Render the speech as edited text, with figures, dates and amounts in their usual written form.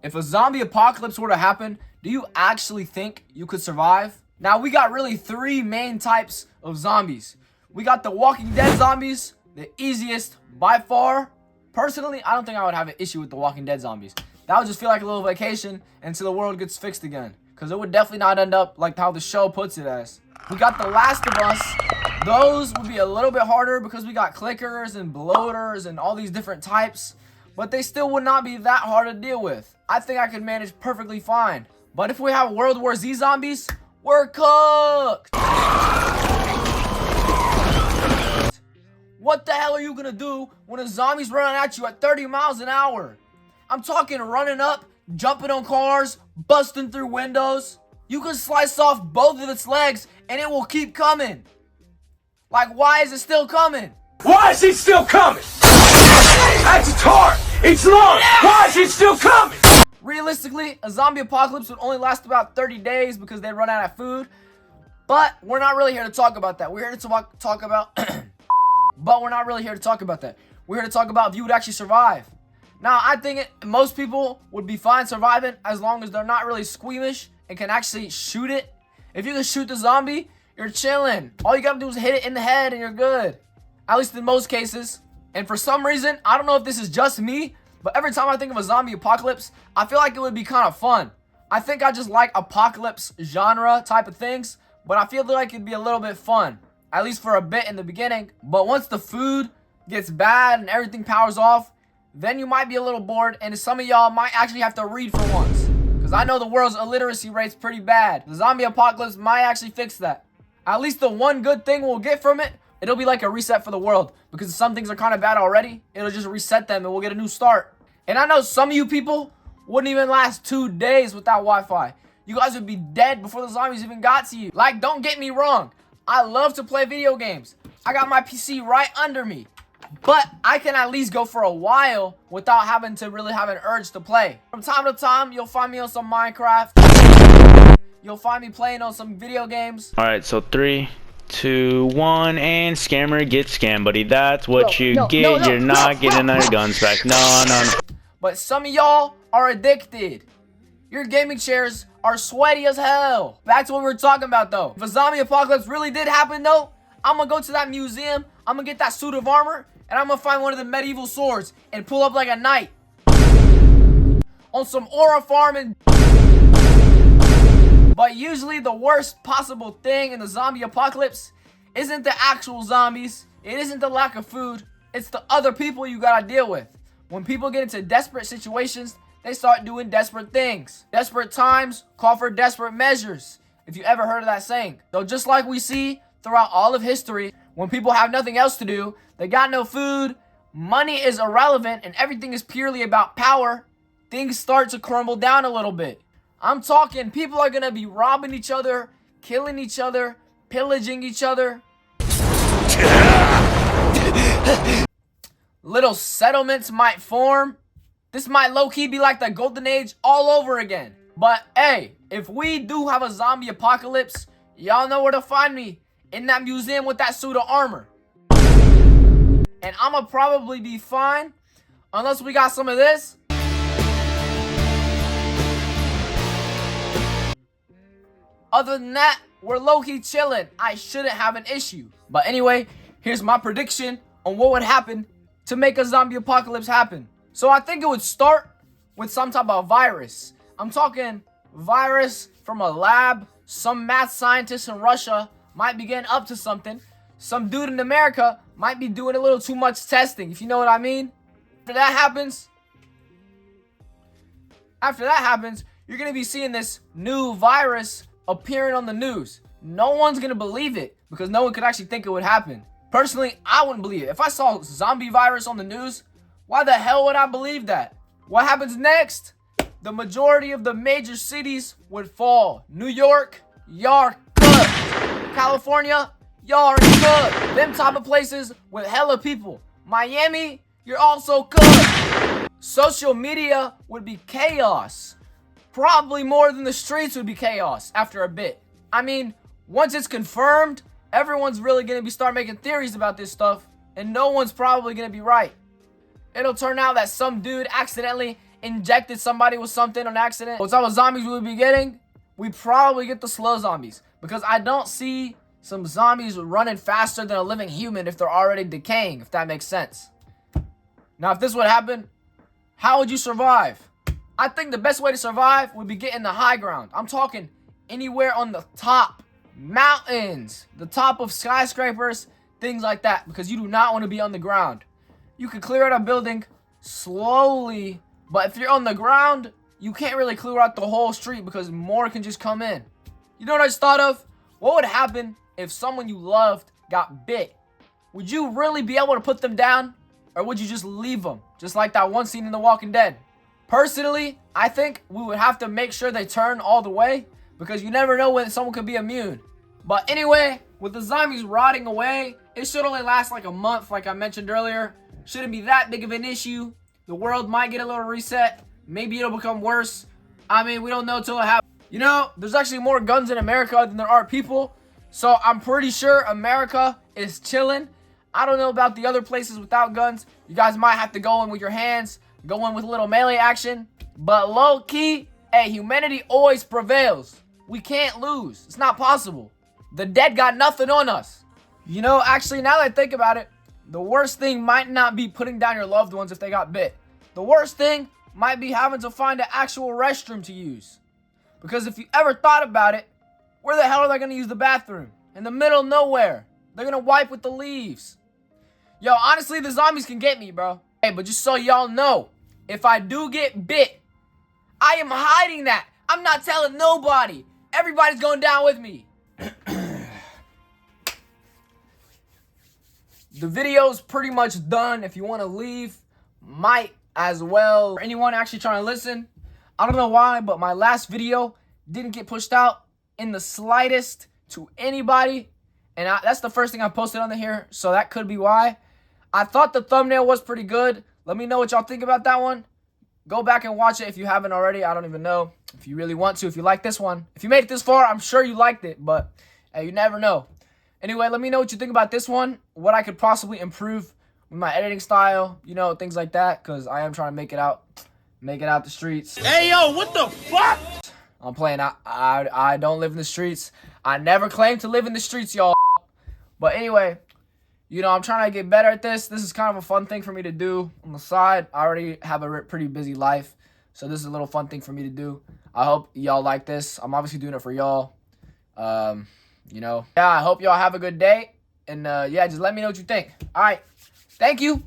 If a zombie apocalypse were to happen, do you actually think you could survive? Now, we got really three main types of zombies. We got the Walking Dead zombies, the easiest by far. Personally, I don't think I would have an issue with the Walking Dead zombies. That would just feel like a little vacation until the world gets fixed again. Because it would definitely not end up like how the show puts it as. We got the Last of Us. Those would be a little bit harder because we got clickers and bloaters and all these different types. But they still would not be that hard to deal with. I think I could manage perfectly fine. But if we have World War Z zombies, we're cooked! What the hell are you gonna do when a zombie's running at you at 30 miles an hour? I'm talking running up, jumping on cars, busting through windows. You can slice off both of its legs and it will keep coming. Like, why is it still coming? Why is it still coming? That's its heart! It's long! Why is it still coming? Realistically, a zombie apocalypse would only last about 30 days because they'd run out of food. But we're not really here to talk about that. We're here to talk about... But we're not really here to talk about that. We're here to talk about if you would actually survive. Now, I think most people would be fine surviving as long as they're not really squeamish and can actually shoot it. If you can shoot the zombie, you're chilling. All you gotta do is hit it in the head and you're good. At least in most cases. And for some reason, I don't know if this is just me, but every time I think of a zombie apocalypse, I feel like it would be kind of fun. I think I just like apocalypse genre type of things, but I feel like it'd be a little bit fun. At least for a bit in the beginning. But once the food gets bad and everything powers off, then you might be a little bored, and some of y'all might actually have to read for once. Because I know the world's illiteracy rate's pretty bad. The zombie apocalypse might actually fix that. At least the one good thing we'll get from it, it'll be like a reset for the world. Because some things are kind of bad already, it'll just reset them and we'll get a new start. And I know some of you people wouldn't even last 2 days without Wi-Fi. You guys would be dead before the zombies even got to you. Like, don't get me wrong. I love to play video games. I got my PC right under me. But I can at least go for a while without having to really have an urge to play. From time to time, you'll find me on some Minecraft. You'll find me playing on some video games. Alright, so 3, 2, 1, and scammer gets scammed, buddy. That's what you get. You're not getting our guns back. No. But some of y'all are addicted. Your gaming chairs are sweaty as hell. Back to what we were talking about, though. If a zombie apocalypse really did happen, though, I'm gonna go to that museum, I'm gonna get that suit of armor, and I'm gonna find one of the medieval swords and pull up like a knight. On some aura farming. But usually the worst possible thing in the zombie apocalypse isn't the actual zombies, it isn't the lack of food, it's the other people you gotta deal with. When people get into desperate situations, they start doing desperate things. Desperate times call for desperate measures, if you ever heard of that saying. So just like we see throughout all of history, when people have nothing else to do, they got no food, money is irrelevant, and everything is purely about power, things start to crumble down a little bit. I'm talking people are gonna be robbing each other, killing each other, pillaging each other. Little settlements might form. This might low-key be like the golden age all over again. But hey, if we do have a zombie apocalypse, y'all know where to find me. In that museum with that suit of armor. And I'ma probably be fine. Unless we got some of this. Other than that, we're low-key chilling. I shouldn't have an issue. But anyway, here's my prediction on what would happen to make a zombie apocalypse happen. So I think it would start with some type of virus. I'm talking virus from a lab. Some math scientist in Russia might be getting up to something. Some dude in America might be doing a little too much testing, if you know what I mean. After that happens, you're going to be seeing this new virus appearing on the news. No one's going to believe it because no one could actually think it would happen. Personally, I wouldn't believe it. If I saw zombie virus on the news, why the hell would I believe that? What happens next? The majority of the major cities would fall. New York, y'all cooked. California, y'all are cooked. Them type of places with hella people. Miami, you're also cooked. Social media would be chaos. Probably more than the streets would be chaos after a bit. I mean, once it's confirmed, everyone's really going to start making theories about this stuff, and no one's probably going to be right. It'll turn out that some dude accidentally injected somebody with something on accident. What type of zombies we would be getting? We probably get the slow zombies, because I don't see some zombies running faster than a living human if they're already decaying, if that makes sense. Now, if this would happen, how would you survive? I think the best way to survive would be getting the high ground. I'm talking anywhere on the top, mountains, the top of skyscrapers, things like that, because you do not want to be on the ground. You can clear out a building slowly, but if you're on the ground, you can't really clear out the whole street because more can just come in. You know what I just thought of? What would happen if someone you loved got bit? Would you really be able to put them down? Or would you just leave them? Just like that one scene in The Walking Dead. Personally, I think we would have to make sure they turn all the way, because you never know when someone could be immune. But anyway, with the zombies rotting away, it should only last like a month, like I mentioned earlier. Shouldn't be that big of an issue. The world might get a little reset. Maybe it'll become worse. I mean, we don't know till it happens. You know, there's actually more guns in America than there are people. So I'm pretty sure America is chilling. I don't know about the other places without guns. You guys might have to go in with your hands, go in with a little melee action. But low key, hey, humanity always prevails. We can't lose. It's not possible. The dead got nothing on us. You know, actually, now that I think about it, the worst thing might not be putting down your loved ones if they got bit. The worst thing might be having to find an actual restroom to use. Because if you ever thought about it, where the hell are they going to use the bathroom? In the middle of nowhere. They're going to wipe with the leaves. Yo, honestly, the zombies can get me, bro. Hey, but just so y'all know, if I do get bit, I am hiding that. I'm not telling nobody. Everybody's going down with me. The video's pretty much done. If you want to leave, might as well. For anyone actually trying to listen, I don't know why, but my last video didn't get pushed out in the slightest to anybody. And that's the first thing I posted on here, so that could be why. I thought the thumbnail was pretty good. Let me know what y'all think about that one. Go back and watch it if you haven't already. I don't even know if you really want to, if you like this one. If you made it this far, I'm sure you liked it, but hey, you never know. Anyway, let me know what you think about this one, what I could possibly improve with my editing style, you know, things like that, because I am trying to make it out the streets. Hey, yo, what the fuck? I'm playing. I don't live in the streets. I never claimed to live in the streets, y'all. But anyway, you know, I'm trying to get better at this. This is kind of a fun thing for me to do on the side. I already have a pretty busy life, so this is a little fun thing for me to do. I hope y'all like this. I'm obviously doing it for y'all. You know, yeah, I hope y'all have a good day. And yeah, just let me know what you think. All right. Thank you.